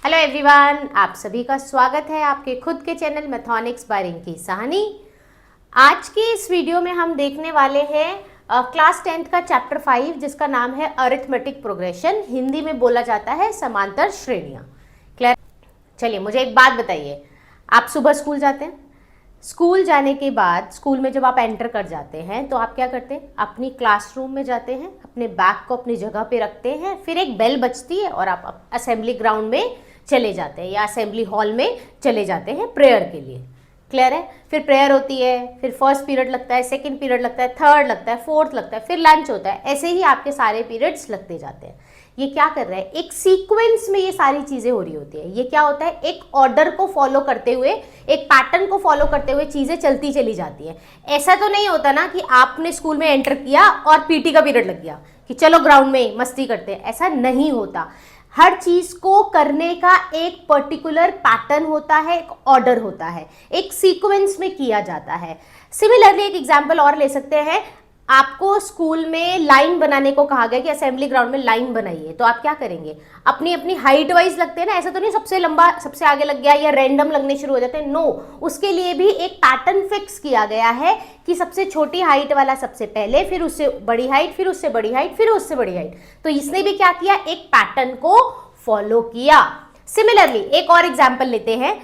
Hello everyone, आप सभी का स्वागत है आपके खुद के channel mathematics bye Rinki Sahni. आज की इस वीडियो में हम देखने वाले हैं क्लास 10th का चैप्टर 5 जिसका नाम है अरिथमेटिक प्रोग्रेशन। हिंदी में बोला जाता है समांतर श्रेणियाँ। क्लियर? चलिए मुझे एक बात बताइए, आप सुबह स्कूल जाते हैं, स्कूल जाने के बाद स्कूल में जब आप एंटर कर जाते हैं तो आप क्या करते हैं? अपनी क्लासरूम में जाते हैं, अपने बैग को अपनी जगह पे रखते हैं, फिर एक बेल बजती है और आप असेंबली ग्राउंड में चले जाते हैं या असेंबली हॉल में चले जाते हैं प्रेयर के लिए। क्लियर है? फिर प्रेयर होती है, फिर फर्स्ट पीरियड लगता है, सेकंड पीरियड लगता है, थर्ड लगता है, फोर्थ लगता है, फिर लंच होता है। ऐसे ही आपके सारे पीरियड्स लगते जाते हैं। ये क्या कर रहा है? एक सीक्वेंस में ये सारी चीजें हो रही होती है। ये क्या होता है? एक ऑर्डर को फॉलो करते हुए, एक पैटर्न को फॉलो करते हुए चीजें चलती चली जाती है। ऐसा तो नहीं होता ना कि आपने स्कूल में एंटर किया और पीटी का पीरियड लग गया कि चलो ग्राउंड में मस्ती करते हैं। ऐसा नहीं होता। हर चीज को करने का एक पर्टिकुलर पैटर्न होता है, एक ऑर्डर होता है, एक सीक्वेंस में किया जाता है। सिमिलरली एक एग्जांपल और ले सकते हैं। आपको स्कूल में लाइन बनाने को कहा गया कि असेंबली ग्राउंड में लाइन बनाइए, तो आप क्या करेंगे? अपनी अपनी हाइट वाइज लगते हैं ना। ऐसा तो नहीं सबसे लंबा सबसे आगे लग गया या रैंडम लगने शुरू हो जाते हैं। नो, उसके लिए भी एक पैटर्न फिक्स किया गया है कि सबसे छोटी हाइट वाला सबसे पहले, फिर उससे बड़ी हाइट, फिर उससे बड़ी हाइट, फिर उससे बड़ी हाइट। तो इसने भी क्या किया? एक पैटर्न को फॉलो किया। सिमिलरली एक और एग्जाम्पल लेते हैं।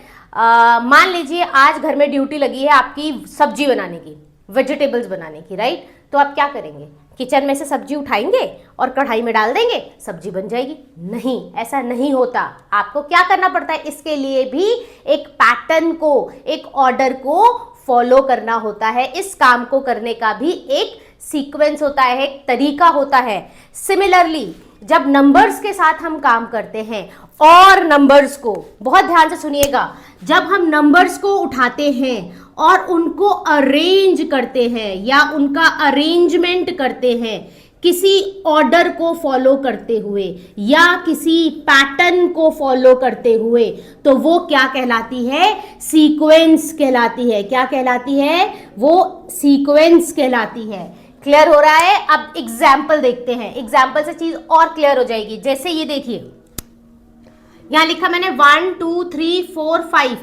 मान लीजिए आज घर में ड्यूटी लगी है आपकी सब्जी बनाने की, वेजिटेबल्स बनाने की, राइट? तो आप क्या करेंगे? किचन में से सब्जी उठाएंगे और कढ़ाई में डाल देंगे, सब्जी बन जाएगी? नहीं, ऐसा नहीं होता। आपको क्या करना पड़ता है? इसके लिए भी एक पैटर्न को, एक ऑर्डर को फॉलो करना होता है। इस काम को करने का भी एक सीक्वेंस होता है, एक तरीका होता है। सिमिलरली जब नंबर्स के साथ हम काम करते हैं और नंबर्स को, बहुत ध्यान से सुनिएगा, जब हम नंबर्स को उठाते हैं और उनको अरेंज करते हैं या उनका अरेंजमेंट करते हैं किसी ऑर्डर को फॉलो करते हुए या किसी पैटर्न को फॉलो करते हुए, तो वो क्या कहलाती है? सीक्वेंस कहलाती है। क्या कहलाती है? वो सीक्वेंस कहलाती है। क्लियर हो रहा है? अब एग्जाम्पल देखते हैं। एग्जाम्पल से चीज और क्लियर हो जाएगी। जैसे ये देखिए, यहां लिखा मैंने 1 2 3 4 5,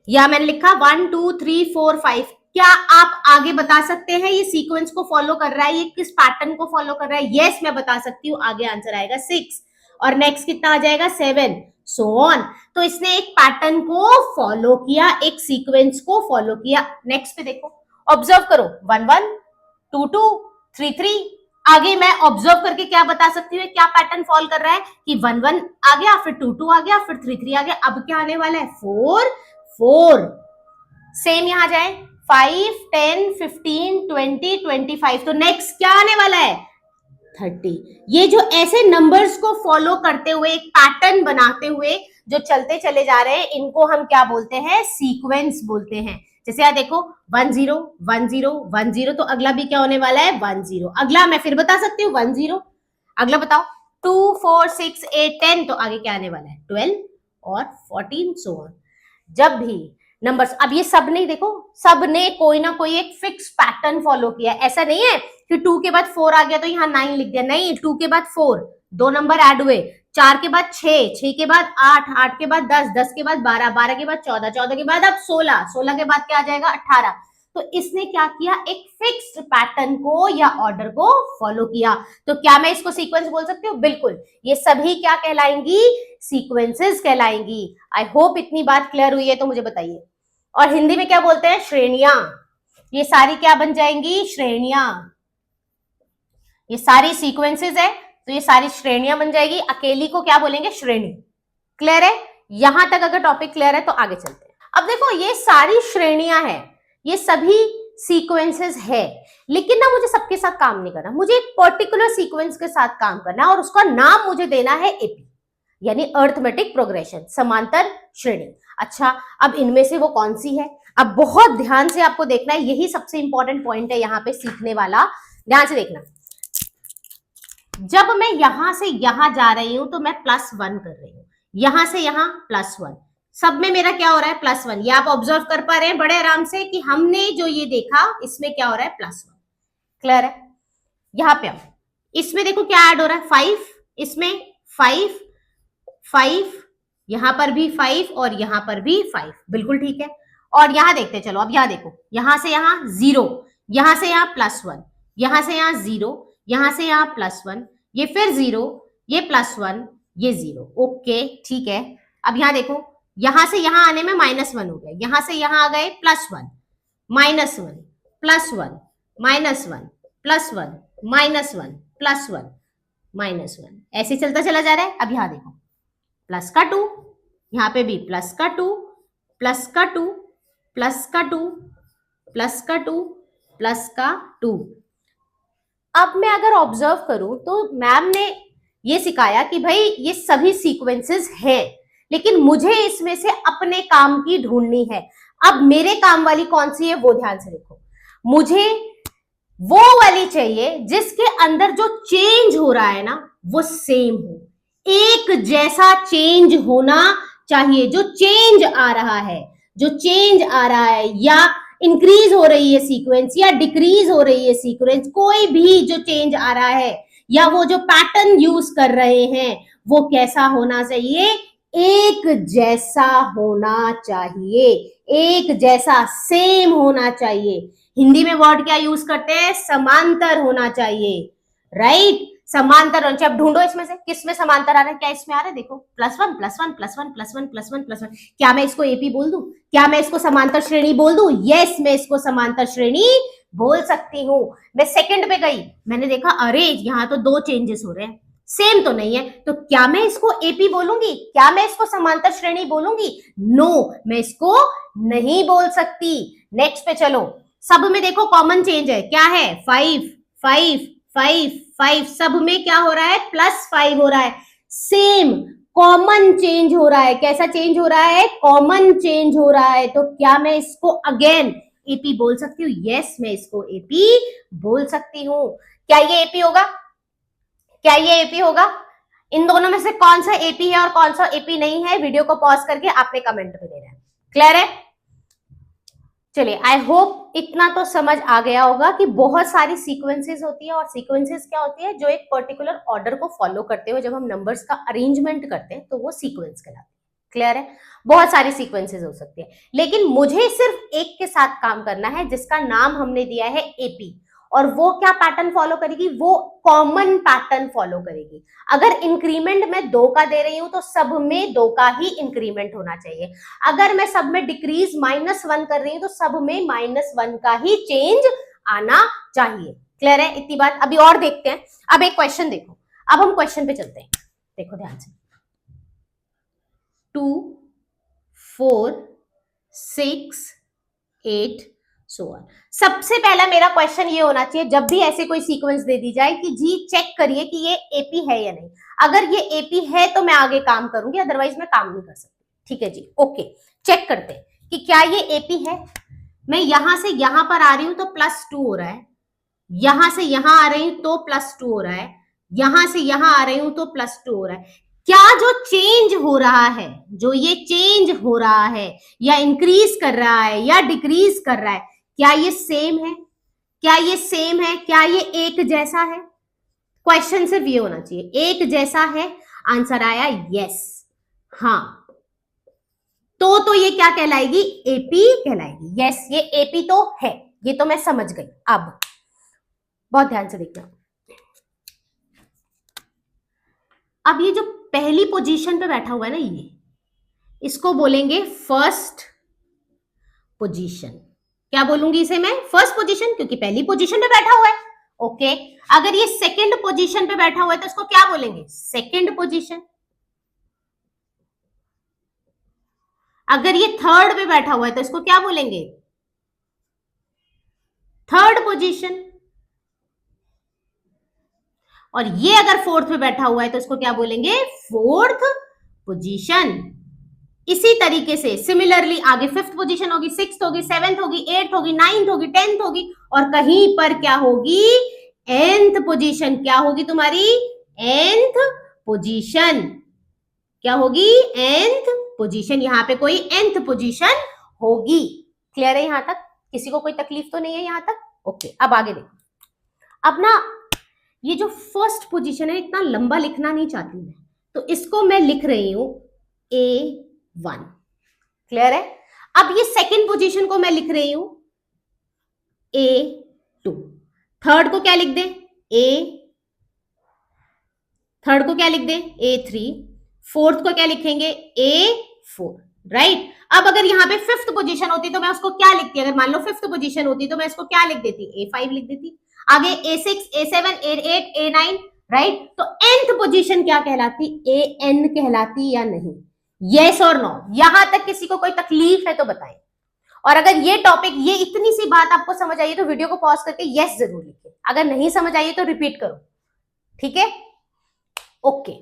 या मैंने लिखा 1 2 3 4 5। क्या आप आगे बता सकते हैं ये सीक्वेंस को फॉलो कर रहा है, ये किस पैटर्न को फॉलो कर रहा है? यस, मैं बता सकती हूँ। आगे आंसर आएगा 6 और नेक्स्ट कितना आ जाएगा? 7, सो ऑन। तो इसने एक पैटर्न को फॉलो किया, एक सीक्वेंस को फॉलो किया। नेक्स्ट पे देखो, ऑब्जर्व करो, 1 1 2 2 3 3। आगे मैं ऑब्जर्व करके क्या बता सकती हूँ? क्या पैटर्न फॉलो कर रहा है कि 1 1 आ गया, फिर 2 2 आ गया, फिर 3 3 आ गया। अब क्या आने वाला है? 4 4। सेम यहां जाए, 5 10 15 20 25। तो नेक्स्ट क्या आने वाला है? 30। ये जो ऐसे नंबर्स को फॉलो करते हुए, एक पैटर्न बनाते हुए जो चलते चले जा रहे हैं, इनको हम क्या बोलते हैं? सीक्वेंस बोलते हैं। जैसे यहाँ देखो 1 0 1 0 1 0, तो अगला भी क्या होने वाला है? 1 0। अगला मैं फिर बता सकती हूँ 1 0। अगला बताओ 2 4 6 8 10, तो आगे क्या आने वाला है? 12 और 14, सो ऑन। जब भी नंबर्स, अब ये सब नहीं, देखो सब ने कोई ना कोई एक फिक्स पैटर्न फॉलो किया। ऐसा नहीं है कि 2 के बाद 4 आ गया तो यहाँ 9 लिख दिया। नहीं, 2 के बाद 4, 2 नंबर ऐड हुए, 4 के बाद 6, 6 के बाद 8, 8 के बाद 10, 10 के बाद 12, 12 के बाद 14, 14 के बाद अब 16, 16 के बाद क्या आ जाएगा? 18। तो इसने क्या किया? एक फिक्स्ड पैटर्न को या ऑर्डर को फॉलो किया। तो क्या मैं इसको सीक्वेंस बोल सकती हूँ? बिल्कुल। ये सभी क्या कहलाएंगी? सीक्वेंसेस कहलाएंगी। आई होप इतनी बात क्लियर हुई है, तो मुझे बताइए। और हिंदी में क्या बोलते हैं? श्रेणियां। ये सारी क्या बन जाएंगी? श्रेणियां। ये सारी सीक्वेंसेस है तो ये सारी श्रेणियां बन जाएगी। अकेली को क्या बोलेंगे? श्रेणी। क्लियर है? यहां तक अगर टॉपिक क्लियर है तो आगे चलते हैं। अब देखो, ये सारी श्रेणियां हैं, ये सभी सीक्वेंसेस है, लेकिन ना मुझे सबके साथ काम नहीं करना। मुझे एक पर्टिकुलर सीक्वेंस के साथ काम करना है और उसका नाम मुझे देना है एपी, यानी अरिथमेटिक प्रोग्रेशन, समांतर श्रेणी। अच्छा, अब इनमें से वो कौन सी है? अब बहुत ध्यान से आपको देखना है, यही सबसे इंपॉर्टेंट पॉइंट है यहाँ पे सीखने वाला। ध्यान से देखना, जब मैं यहां से यहां जा रही हूं तो मैं +1 कर रही हूं, यहां से यहां +1, सब में मेरा क्या हो रहा है? +1। ये आप ऑब्जर्व कर पा रहे हैं बड़े आराम से कि हमने जो ये देखा इसमें क्या हो रहा है? +1। क्लियर है? यहां पे अब इसमें देखो क्या ऐड हो रहा है? 5, इसमें 5 5, यहां पर भी 5 और यहां पर भी 5, बिल्कुल ठीक है। और यहां देखते चलो, अब यहां देखो, यहां से यहां 0, यहां से यहां +1, यहां से यहां 0, यहां से यहां +1, ये फिर 0, ये +1, ये 0। ओके ठीक है। अब यहां देखो, यहां से यहां आने में -1 हो गया, यहां से यहां आ गए +1, -1, +1, -1, +1, -1, +1, -1, ऐसे चलता चला जा रहा है। अब यहां देखो, प्लस का 2, यहां पे भी प्लस का 2, प्लस का 2, प्लस का 2, प्लस का 2, प्लस का 2। अब मैं अगर ऑब्जर्व करूं तो मैम ने ये सिखाया कि भाई ये सभी सीक्वेंसेस हैं, लेकिन मुझे इसमें से अपने काम की ढूंढनी है। अब मेरे काम वाली कौन सी है वो ध्यान से देखो, मुझे वो वाली चाहिए जिसके अंदर जो चेंज हो रहा है ना वो सेम हो, एक जैसा चेंज होना चाहिए। जो चेंज आ रहा है, जो चेंज आ रहा है, या इंक्रीज हो रही है सीक्वेंस या डिक्रीज हो रही है सीक्वेंस, कोई भी जो चेंज आ रहा है या वो जो पैटर्न यूज कर रहे हैं वो कैसा होना चाहिए, एक जैसा होना चाहिए, एक जैसा, सेम होना चाहिए। हिंदी में वर्ड क्या यूज करते हैं, समांतर होना चाहिए, राइट। समांतर होना चाहिए। अब ढूंढो इसमें से किस में समांतर आ रहा है, क्या इसमें आ रहा है, देखो +1 +1 +1 +1 +1 +1। क्या मैं इसको एपी बोल दूं, क्या मैं इसको समांतर श्रेणी बोल दूं? यस, मैं इसको समांतर श्रेणी बोल सकती हूँ। मैं सेकंड पे गई, मैंने देखा अरे यहाँ तो 2 चेंजेस हो रहे हैं, सेम तो नहीं है, तो क्या मैं इसको एपी बोलूंगी, क्या मैं इसको समांतर श्रेणी बोलूंगी? नो, मैं इसको नहीं बोल सकती। नेक्स्ट पे चलो, सब में देखो कॉमन चेंज है, क्या है, 5 5 5 5, सब में क्या हो रहा है, +5 हो रहा है, सेम कॉमन चेंज हो रहा है। कैसा चेंज हो रहा है, कॉमन चेंज हो रहा है। तो क्या मैं इसको अगेन एपी बोल सकती हूँ? यस, मैं इसको एपी बोल सकती हूँ। क्या ये एपी होगा, क्या ये एपी होगा? इन दोनों में से कौन सा एपी है और कौन सा एपी नहीं है, वीडियो को पॉज करके आपने कमेंट में देना है। क्लियर है? चलिए, आई होप इतना तो समझ आ गया होगा कि बहुत सारी सीक्वेंसेस होती है, और सीक्वेंसेस क्या होती है, जो एक पर्टिकुलर ऑर्डर को फॉलो करते हुए जब हम नंबर्स का अरेंजमेंट करते हैं तो वो सीक्वेंस कहलाती है। क्लियर है? बहुत सारी सीक्वेंसेस हो सकती है, लेकिन मुझे सिर्फ एक के साथ काम करना है जिसका नाम हमने दिया है एपी, और वो क्या पैटर्न फॉलो करेगी, वो कॉमन पैटर्न फॉलो करेगी। अगर इंक्रीमेंट में 2 का दे रही हूं तो सब में 2 का ही इंक्रीमेंट होना चाहिए। अगर मैं सब में डिक्रीज -1 कर रही हूं तो सब में -1 का ही चेंज आना चाहिए। क्लियर है इतनी बात? अभी और देखते हैं। अब एक क्वेश्चन देखो, अब हम क्वेश्चन पे चलते हैं, देखो ध्यान से। 2 4 6 8 सो ऑन। सबसे पहला मेरा क्वेश्चन ये होना चाहिए, जब भी ऐसे कोई सीक्वेंस दे दी जाए, कि जी चेक करिए कि ये एपी है या नहीं। अगर ये एपी है तो मैं आगे काम करूंगी, अदरवाइज मैं काम नहीं कर सकती। ठीक है जी, ओके। चेक करते हैं कि क्या ये एपी है। मैं यहां से यहां पर आ रही हूं तो +2 हो रहा है, यहां से यहां आ रही हूं तो +2 हो रहा है, यहां से यहां आ रही हूं तो +2 हो रहा है। क्या जो चेंज हो रहा है, जो ये चेंज हो रहा है, या इंक्रीज कर रहा है या डिक्रीज कर रहा है, क्या ये सेम है, क्या ये सेम है, क्या ये एक जैसा है? क्वेश्चन सिर्फ ये होना चाहिए, एक जैसा है। आंसर आया यस, हाँ, तो ये क्या कहलाएगी, एपी कहलाएगी। यस, ये एपी तो है, ये तो मैं समझ गई। अब बहुत ध्यान से देखना, अब ये जो पहली पोजीशन पे बैठा हुआ है ना, ये इसको बोलेंगे फर्स्ट पोजीशन। क्या बोलूंगी इसे मैं, फर्स्ट पोजीशन, क्योंकि पहली पोजीशन पे बैठा हुआ है। ओके, अगर ये सेकंड पोजीशन पे बैठा हुआ है तो इसको क्या बोलेंगे, सेकंड पोजीशन। अगर ये थर्ड पे बैठा हुआ है तो इसको क्या बोलेंगे, थर्ड पोजीशन। और ये अगर फोर्थ पे बैठा हुआ है तो इसको क्या बोलेंगे, फोर्थ पोजीशन। इसी तरीके से सिमिलरली आगे फिफ्थ पोजीशन होगी, सिक्स्थ होगी, सेवेंथ होगी, एट्थ होगी, नाइन्थ होगी, टेंथ होगी, और कहीं पर क्या होगी, एंथ पोजीशन। क्या होगी तुम्हारी, एंथ पोजीशन। क्या होगी, एंथ पोजीशन। यहां पे कोई एंथ पोजीशन होगी। क्लियर है यहां तक? किसी को कोई तकलीफ तो नहीं है यहां तक? ओके, अब आगे देखो। अब ना ये जो फर्स्ट पोजीशन है, इतना लंबा लिखना नहीं चाहती मैं, तो इसको मैं लिख रही हूं A1। क्लियर है? अब ये सेकंड पोजीशन को मैं लिख रही हूं A2। थर्ड को क्या लिख दे? थर्ड को क्या लिख दे? A3। फोर्थ को क्या लिखेंगे? A4। राइट? अब अगर यहाँ पे फिफ्थ पोजीशन होती तो मैं उसको क्या लिखती? अगर मान लो फिफ्थ पोजीशन होती तो मैं इसको क्या लिख देती? A5 लिख देती। आगे A6, A7, A8, A9। Right? तो nth पोजीशन क्या कहलाती? AN कहलाती या नहीं? यस और नो? यहां तक किसी को कोई तकलीफ है तो बताएं। और अगर ये टॉपिक, ये इतनी सी बात आपको समझ आई तो वीडियो को पॉज करके यस जरूर लिखिए। अगर नहीं समझ आई तो रिपीट करो। ठीक है? ओके,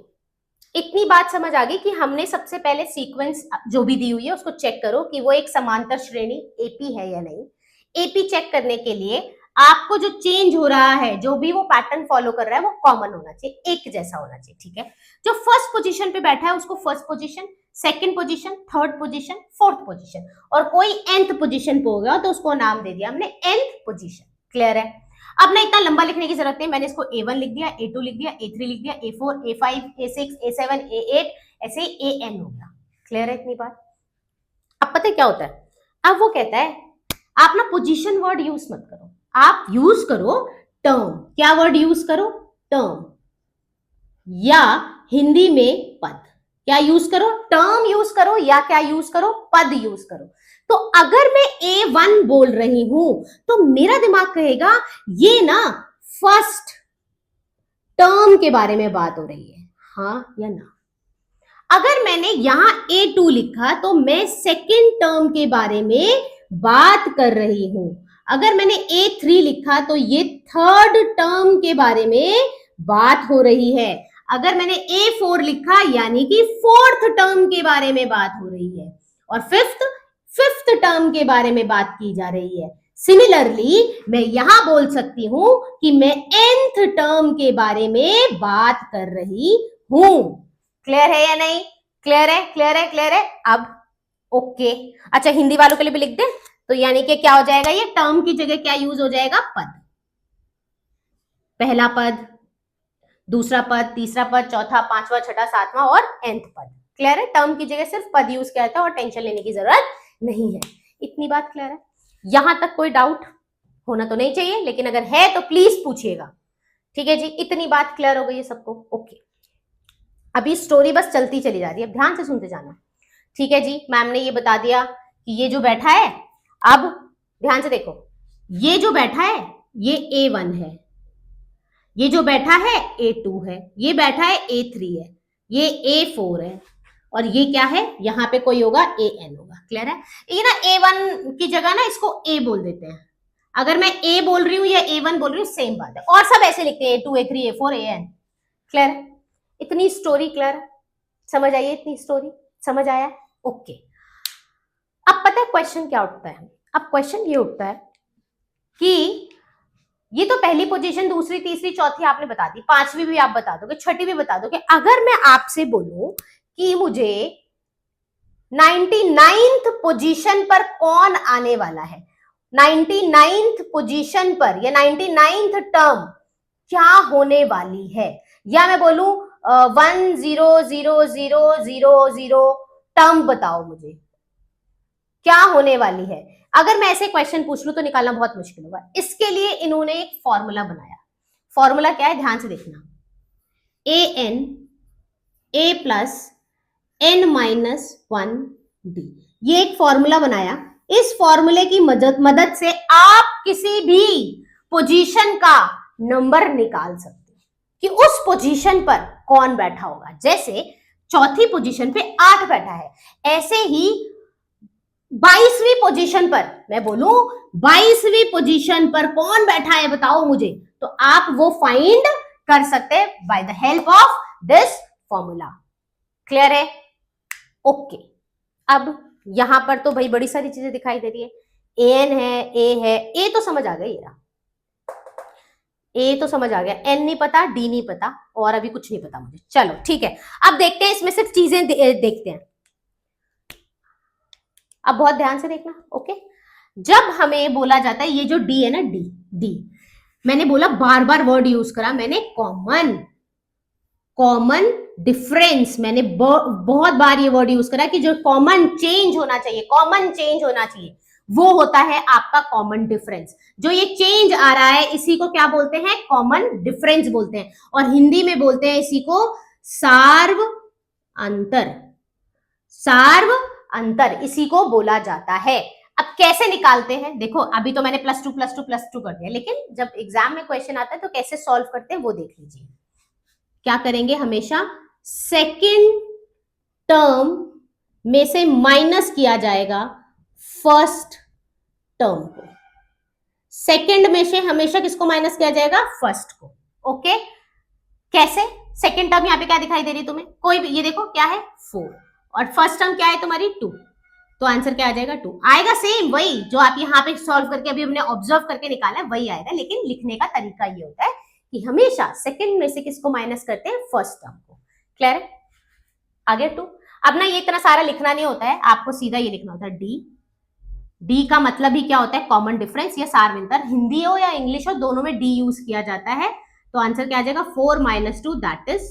इतनी बात समझ आ गई कि हमने सबसे पहले सीक्वेंस जो भी दी हुई है उसको चेक करो कि वो एक समांतर श्रेणी एपी है या नहीं। एपी चेक करने के लिए आपको जो चेंज हो रहा है, जो भी वो पैटर्न फॉलो कर रहा है, वो कॉमन होना चाहिए, एक जैसा होना चाहिए। ठीक है? जो फर्स्ट पोजीशन पे बैठा है उसको first position, second position, third position, fourth position, और कोई nth पोजीशन पे होगा तो उसको नाम दे दिया हमने nth पोजीशन। क्लियर है? अब ना इतना लंबा लिखने की जरूरत नहीं, मैंने इसको A1 लिख दिया, A2 लिख दिया, A3 लिख दिया, A4, A5, A6, A7, A8, ऐसे AN हो गया। क्लियर है इतनी बात? अब पता है क्या होता है? अब वो कहता है आप ना पोजीशन वर्ड यूज मत करो, आप यूज करो टर्म। क्या वर्ड यूज करो? टर्म, या हिंदी में पद। क्या यूज करो? टर्म यूज करो, या क्या यूज करो? पद यूज करो। तो अगर मैं A1 बोल रही हूं तो मेरा दिमाग कहेगा ये ना फर्स्ट टर्म के बारे में बात हो रही है, हाँ या ना। अगर मैंने यहां A2 लिखा तो मैं सेकेंड टर्म के बारे में बात कर रही हूं। अगर मैंने A3 लिखा तो ये थर्ड टर्म के बारे में बात हो रही है। अगर मैंने A4 लिखा यानी कि फोर्थ टर्म के बारे में बात हो रही है, और फिफ्थ टर्म के बारे में बात की जा रही है। सिमिलरली मैं यहां बोल सकती हूं कि मैं nth टर्म के बारे में बात कर रही हूं। क्लियर है या नहीं? क्लियर है? क्लियर है? क्लियर है? अब ओके। अच्छा, हिंदी वालों के लिए भी लिख दे, तो यानी कि क्या हो जाएगा? ये टर्म की जगह क्या यूज हो जाएगा? पद। पहला पद, दूसरा पद, तीसरा पद, चौथा, पांचवा, छठा, सातवां और nth पद। क्लियर है? टर्म की जगह सिर्फ पद यूज किया जाता है और टेंशन लेने की जरूरत नहीं है। इतनी बात क्लियर है? यहां तक कोई डाउट होना तो नहीं चाहिए, लेकिन अगर है तो प्लीज पूछिएगा। ठीक है जी? इतनी बात क्लियर हो गई है सबको? ओके, अभी स्टोरी बस चलती चली जा रही है, ध्यान से सुनते जाना। ठीक है जी? मैम ने ये बता दिया कि ये जो बैठा है, अब ध्यान से देखो, ये जो बैठा है ये A1 है, ये जो बैठा है A2 है, ये बैठा है A3 है, ये A4 है, और ये क्या है? यहाँ पे कोई होगा AN होगा। क्लियर है? ये ना A1 की जगह ना इसको A बोल देते हैं। अगर मैं A बोल रही हूँ या A1 बोल रही हूँ, सेम बात है, और सब ऐसे लिखते हैं A2, A3, A4, AN। Clear है? इतनी स्टोरी क्लियर? समझ आई? इतनी स्टोरी समझ आया? ओके। अब पता है क्वेश्चन क्या उठता है? अब क्वेश्चन ये उठता है कि ये तो पहली पोजीशन, दूसरी, तीसरी, चौथी आपने बता दी, पांचवी भी आप बता दोगे, छठी भी बता दोगे। अगर मैं आपसे बोलूं कि मुझे 99th पोजीशन पर कौन आने वाला है, 99th पोजीशन पर या 99th टर्म क्या होने वाली है, या मैं बोलूं 100000 टर्म बताओ मुझे क्या होने वाली है। अगर मैं ऐसे क्वेश्चन पूछ लूं तो निकालना बहुत मुश्किल होगा। इसके लिए इन्होंने एक फॉर्मूला बनाया। फॉर्मूला क्या है? ध्यान से देखना। AN A प्लस N-1D, ये एक फॉर्मूला बनाया। इस फॉर्मूले की मदद से आप किसी भी पोजीशन का नंबर निकाल सकते हो कि उस पोजीशन पर कौन बैठा होगा। जैसे चौथी पोजीशन पे 8 बैठा है, ऐसे ही 22वीं पोजीशन पर मैं बोलूं 22वीं पोजीशन पर कौन बैठा है बताओ मुझे, तो आप वो फाइंड कर सकते हैं by the help of this formula. Clear है? ओके। अब यहां पर तो भाई बड़ी सारी चीजें दिखाई दे रही है। AN है, A है, A तो समझ आ गया, ये रहा A तो समझ आ गया, N नहीं पता, D नहीं पता, और अभी कुछ नहीं पता मुझे। चलो ठीक है, अब देखते हैं इसमें सिर्फ चीजें देखते हैं। अब बहुत ध्यान से देखना। ओके, जब हमें बोला जाता है ये जो D है ना, D मैंने बोला बार बार वर्ड यूज करा मैंने, कॉमन डिफरेंस, मैंने बहुत बार ये वर्ड यूज करा कि जो कॉमन चेंज होना चाहिए, कॉमन चेंज होना चाहिए, वो होता है आपका कॉमन डिफरेंस। जो ये चेंज आ रहा है इसी को क्या बोलते हैं, कॉमन डिफरेंस बोलते हैं, और हिंदी में बोलते हैं इसी को सार्व अंतर। सार्व अंतर इसी को बोला जाता है। अब कैसे निकालते हैं, देखो अभी तो मैंने +2 +2 +2 कर दिया, लेकिन जब एग्जाम में क्वेश्चन आता है तो कैसे सॉल्व करते हैं वो देख लीजिए। क्या करेंगे, हमेशा सेकेंड टर्म में से माइनस किया जाएगा फर्स्ट टर्म को। सेकेंड में से हमेशा किसको माइनस किया जाएगा, फर्स्ट को। ओके, कैसे, सेकेंड टर्म यहां पे क्या दिखाई दे रही है तुम्हें, कोई भी, ये देखो क्या है 4, और फर्स्ट टर्म क्या है तुम्हारी 2, तो आंसर क्या आ जाएगा 2 आएगा, सेम वही जो आप यहाँ पे सॉल्व करके अभी हमने ऑब्जर्व करके निकाला है वही आएगा, लेकिन लिखने का तरीका ये होता है कि हमेशा सेकंड में से किसको माइनस करते हैं, फर्स्ट टर्म को। क्लियर है, आगे 2। अब ना ये इतना सारा लिखना नहीं होता है, आपको सीधा ये लिखना होता है डी। डी का मतलब ही क्या होता है, कॉमन डिफरेंस या सार्वंतर। हिंदी हो या इंग्लिश हो दोनों में डी यूज किया जाता है, तो आंसर क्या आ जाएगा 4 - 2 दैट इज।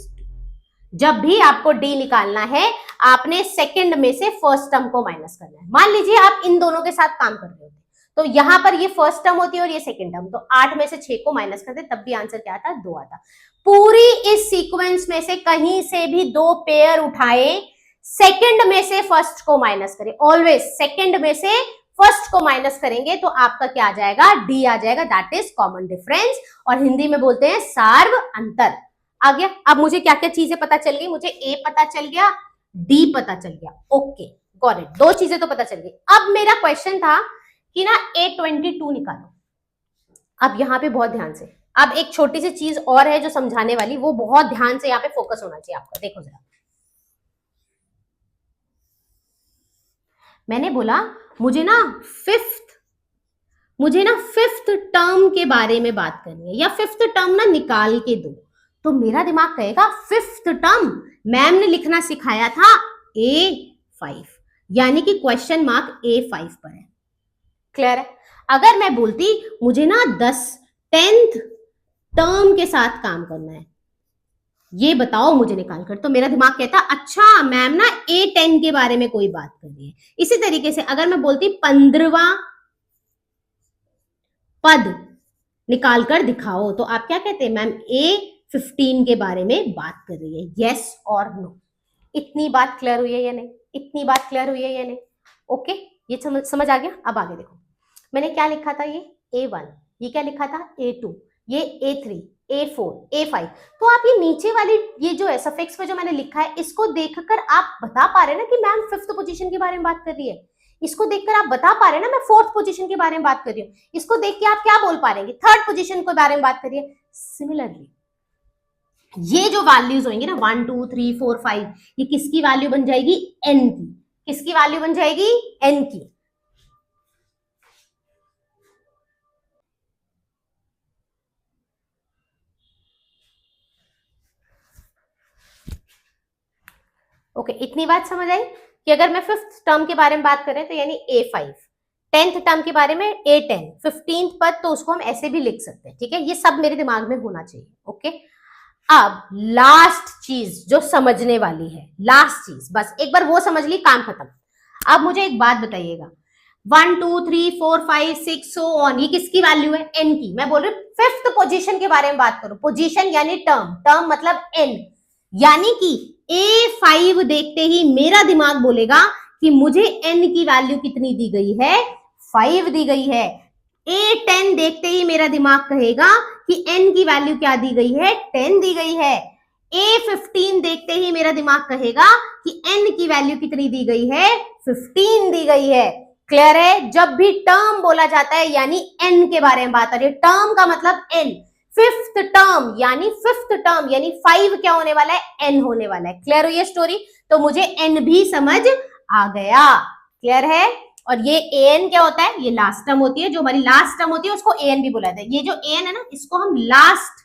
जब भी आपको डी निकालना है आपने सेकंड में से फर्स्ट टर्म को माइनस करना है। मान लीजिए आप इन दोनों के साथ काम कर रहे होते तो यहां पर ये फर्स्ट टर्म होती है और ये सेकंड टर्म, तो 8 में से 6 को माइनस करते तब भी आंसर क्या आता, 2 आता। पूरी इस सीक्वेंस में से कहीं से भी 2 पेयर उठाए, सेकंड में से फर्स्ट को माइनस करें, ऑलवेज सेकंड में से फर्स्ट को माइनस करेंगे तो आपका क्या आ जाएगा, डी आ जाएगा, दैट इज कॉमन डिफरेंस, और हिंदी में बोलते हैं सार्व अंतर। आ गया। अब मुझे क्या क्या चीजें पता चल गई, मुझे ए पता चल गया, डी पता चल गया, ओके गॉट इट, 2 चीजें तो पता चल गई। अब मेरा क्वेश्चन था कि ना A22 निकालो। अब यहां पे बहुत ध्यान से, अब एक छोटी सी चीज और है जो समझाने वाली, वो बहुत ध्यान से यहाँ पे फोकस होना चाहिए आपका। देखो जरा, मैंने बोला मुझे ना फिफ्थ टर्म के बारे में बात करनी है, या फिफ्थ टर्म ना निकाल के दो, तो मेरा दिमाग कहेगा फिफ्थ टर्म मैम ने लिखना सिखाया था A5, यानी कि क्वेश्चन मार्क A5 पर है। क्लियर है। अगर मैं बोलती मुझे ना 10th टर्म के साथ काम करना है, ये बताओ मुझे निकाल कर, तो मेरा दिमाग कहता अच्छा मैम ना A10 के बारे में कोई बात कर रही है। इसी तरीके से अगर मैं बोलती 15वां पद निकाल कर दिखाओ, तो आप क्या कहते हैं, मैम A15 के बारे में बात कर रही है, यस और नो। इतनी बात क्लियर हुई है या नहीं, इतनी बात क्लियर हुई है या नहीं, ओके ये समझ आ गया। अब आगे देखो, मैंने क्या लिखा था, ये A1, ये क्या लिखा था A2, ये A3, A4, A5, तो आप ये नीचे वाली ये जो है सफिक्स पे जो मैंने लिखा है, इसको देखकर आप बता पा रहे हैं ना कि मैम 5th पोजीशन के बारे में बात कर रही है। इसको देखकर आप बता पा रहे हैं ना मैं 4th पोजीशन के बारे में बात कर रही हूँ। इसको देख के आप क्या बोल पा रहे हैं, 3rd पोजीशन के बारे में बात कर रही है। सिमिलरली ये जो वैल्यूज होंगी ना 1 2 3 4 5, ये किसकी वैल्यू बन जाएगी, n की। किसकी वैल्यू बन जाएगी, n की। ओके इतनी बात समझ आई कि अगर मैं 5th टर्म के बारे में बात करें तो यानी A5, 10th टर्म के बारे में A10, 15th पद तो उसको हम ऐसे भी लिख सकते हैं। ठीक है, ये सब मेरे दिमाग में होना चाहिए। ओके, अब लास्ट चीज जो समझने वाली है, लास्ट चीज बस एक बार वो समझ ली, काम खत्म। अब मुझे एक बात बताइएगा, 1 2 3 4 5 6 सो ऑन, ये किसकी वैल्यू है, n की। मैं बोल रही हूँ 5th पोजीशन के बारे में बात करो, पोजीशन यानी टर्म, टर्म मतलब n, यानी कि A5 देखते ही मेरा दिमाग बोलेगा कि मुझे n की वैल्यू कितनी दी गई है, 5 दी गई है। A10 देखते ही मेरा दिमाग कहेगा कि n की वैल्यू क्या दी गई है, 10 दी गई है। A15 देखते ही मेरा दिमाग कहेगा कि n की वैल्यू कितनी दी गई है, 15 दी गई है। क्लियर है। जब भी टर्म बोला जाता है यानी n के बारे में बात आ रही है, टर्म का मतलब n, 5th टर्म यानी 5th टर्म यानी 5 क्या होने वाला है, n होने वाला है। क्लियर हुई है स्टोरी, तो मुझे n भी समझ आ गया। क्लियर है। और ये an क्या होता है, ये लास्ट टर्म होती है, जो हमारी लास्ट टर्म होती है उसको an भी बोला जाता है। ये जो an है ना, इसको हम लास्ट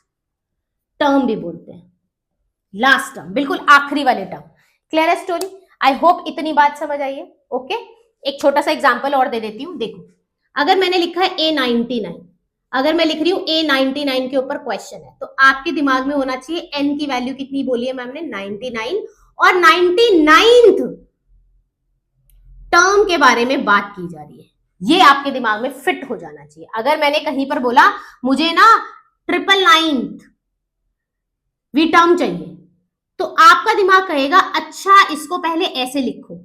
टर्म भी बोलते हैं, लास्ट टर्म, बिल्कुल आखिरी वाले टर्म। क्लियर है स्टोरी, आई होप इतनी बात समझ आई है। ओके, एक छोटा सा एग्जांपल और दे देती हूं। देखो, अगर मैंने लिखा है A99, अगर मैं लिख रही हूँ A99 के ऊपर क्वेश्चन है, तो आपके दिमाग में होना चाहिए n की वैल्यू कितनी बोली है मैम ने, 99, और 99th टर्म के बारे में बात की जा रही है, ये आपके दिमाग में फिट हो जाना चाहिए। अगर मैंने कहीं पर बोला मुझे ना 999 वी टर्म चाहिए, तो आपका दिमाग कहेगा अच्छा इसको पहले ऐसे लिखो,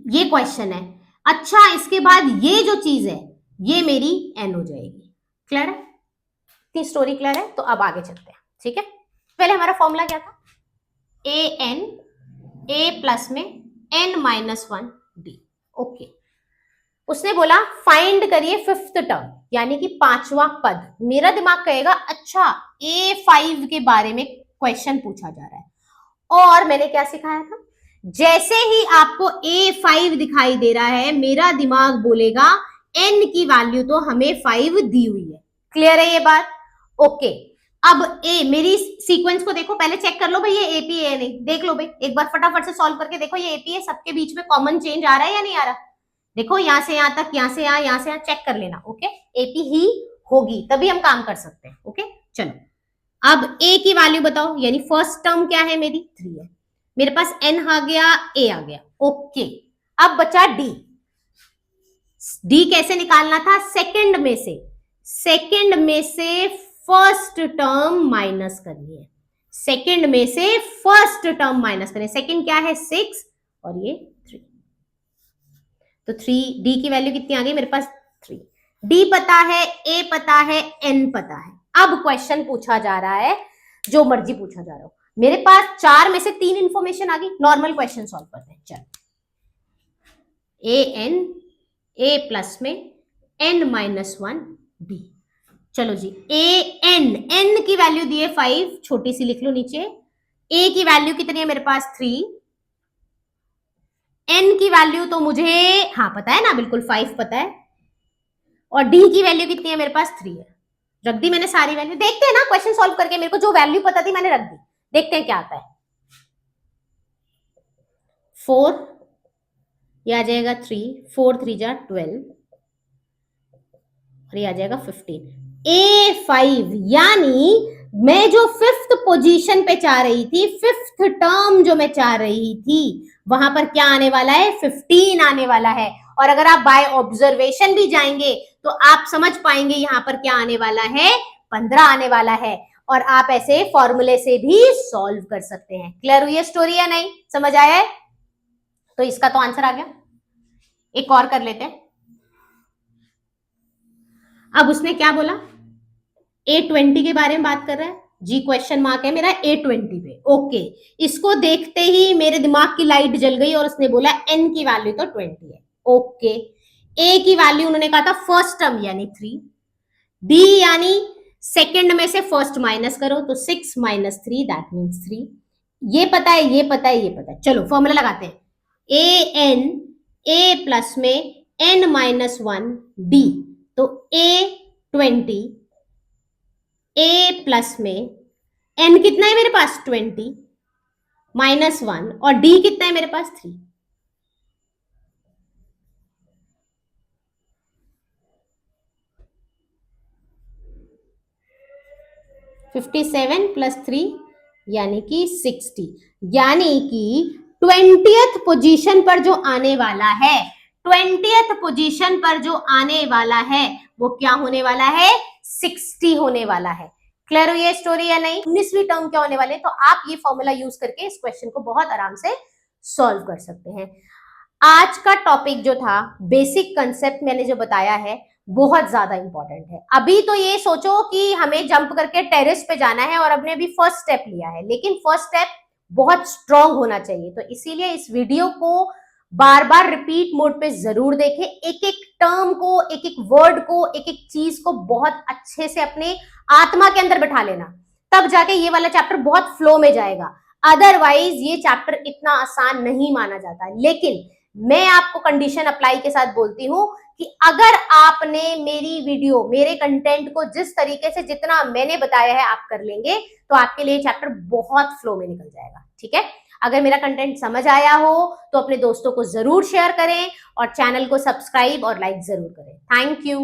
ये क्वेश्चन है, अच्छा इसके बाद ये जो चीज है ये मेरी एन हो जाएगी। क्लियर है? इतनी स्टोरी क्लियर है? तो अब आगे चलते हैं। ठीक है, पहले हमारा फॉर्मूला क्या था, ए एन ए प्लस में n-1 डी। ओके, उसने बोला फाइंड करिए फिफ्थ टर्म, यानी कि पांचवा पद। मेरा दिमाग कहेगा अच्छा A5 के बारे में क्वेश्चन पूछा जा रहा है, और मैंने क्या सिखाया था, जैसे ही आपको A5 दिखाई दे रहा है मेरा दिमाग बोलेगा n की वैल्यू तो हमें 5 दी हुई है। क्लियर है ये बात? ओके, अब ए, मेरी सीक्वेंस को देखो, पहले चेक कर लो भाई ये एपी है नहीं, देख लो भाई एक बार फटाफट से सॉल्व करके देखो, ये एपी है, सबके बीच में कॉमन चेंज आ रहा है या नहीं आ रहा? देखो यहां से यहां तक, यहां से यहां से यहां चेक कर लेना। ओके, एपी ही होगी, तभी हम काम कर सकते हैं। ओके चलो, अब ए की वैल्यू बताओ, यानी फर्स्ट टर्म क्या है मेरी 3 है, मेरे पास एन आ गया, ए आ गया। ओके, अब बचा डी। डी कैसे निकालना था, सेकंड में से फर्स्ट टर्म माइनस करनी है, सेकंड में से फर्स्ट टर्म माइनस करनी है। सेकंड क्या है 6 और ये 3, तो 3 डी की वैल्यू कितनी आ गई मेरे पास 3। डी पता है, ए पता है, एन पता है। अब क्वेश्चन पूछा जा रहा है, जो मर्जी पूछा जा रहा हो, मेरे पास 4 में से 3 इंफॉर्मेशन आ गई। नॉर्मल क्वेश्चन सॉल्व करते हैं। चलो, ए एन ए प्लस में n-1 डी। चलो जी, ए एन की वैल्यू दी है 5, छोटी सी लिख लो नीचे। ए की वैल्यू कितनी है मेरे पास 3, एन की वैल्यू तो मुझे हाँ पता है ना, बिल्कुल 5 पता है, और डी की वैल्यू कितनी है मेरे पास 3 है। रख दी मैंने सारी वैल्यू, देखते हैं ना क्वेश्चन सॉल्व करके, मेरे को जो वैल्यू पता थी मैंने रख दी, देखते हैं क्या आता है। 4 ये आ जाएगा 3, 4 3 जा 12, और ये आ जाएगा 15। A5 यानी मैं जो फिफ्थ पोजीशन पे चाह रही थी, फिफ्थ टर्म जो मैं चाह रही थी, वहां पर क्या आने वाला है 15 आने वाला है। और अगर आप बाय ऑब्जर्वेशन भी जाएंगे तो आप समझ पाएंगे यहां पर क्या आने वाला है 15 आने वाला है, और आप ऐसे फॉर्मूले से भी सॉल्व कर सकते हैं। क्लियर हुई है स्टोरी या नहीं, समझ आया है? तो इसका तो आंसर आ गया। एक और कर लेते हैं। अब उसने क्या बोला, A20 के बारे में बात कर रहा है जी, क्वेश्चन मार्क है मेरा A20 पे। ओके, इसको देखते ही मेरे दिमाग की लाइट जल गई और उसने बोला n की वैल्यू तो 20 है। ओके, A की वैल्यू उन्होंने कहा था फर्स्ट टर्म यानी 3, D यानी सेकंड में से फर्स्ट माइनस करो तो 6 माइनस 3 दैट मीन्स 3। ये पता है, ये पता है, ये पता है। चलो फॉर्मूला लगाते हैं, AN A प्लस में n-1 D, तो A20 A प्लस में n कितना है मेरे पास 20 -1, और D कितना है मेरे पास 3। 57 प्लस 3 यानी कि 60, यानी कि 20th पोजीशन पर जो आने वाला है, 20th पोजीशन पर जो आने वाला है वो क्या होने वाला है 60 होने वाला है। क्लियर हुई है स्टोरी या नहीं? 19वीं टर्म क्या होने वाले, तो आप ये फॉर्मूला यूज करके इस क्वेश्चन को बहुत आराम से सॉल्व कर सकते हैं। आज का टॉपिक जो था बेसिक कंसेप्ट मैंने जो बताया है बहुत ज्यादा इंपॉर्टेंट है। अभी तो ये सोचो कि हमें जंप करके टेरेस पे जाना है और हमने अभी फर्स्ट स्टेप लिया है, लेकिन फर्स्ट स्टेप बहुत स्ट्रांग होना चाहिए। तो इसीलिए इस वीडियो को बार बार रिपीट मोड पे जरूर देखें, एक एक टर्म को, एक एक वर्ड को, एक एक चीज को बहुत अच्छे से अपने आत्मा के अंदर बैठा लेना, तब जाके ये वाला चैप्टर बहुत फ्लो में जाएगा। अदरवाइज ये चैप्टर इतना आसान नहीं माना जाता। लेकिन मैं आपको कंडीशन अप्लाई के साथ बोलती हूं कि अगर आपने मेरी वीडियो, मेरे कंटेंट को जिस तरीके से जितना मैंने बताया है आप कर लेंगे, तो आपके लिए चैप्टर बहुत फ्लो में निकल जाएगा। ठीक है, अगर मेरा कंटेंट समझ आया हो तो अपने दोस्तों को जरूर शेयर करें और चैनल को सब्सक्राइब और लाइक जरूर करें। Thank you.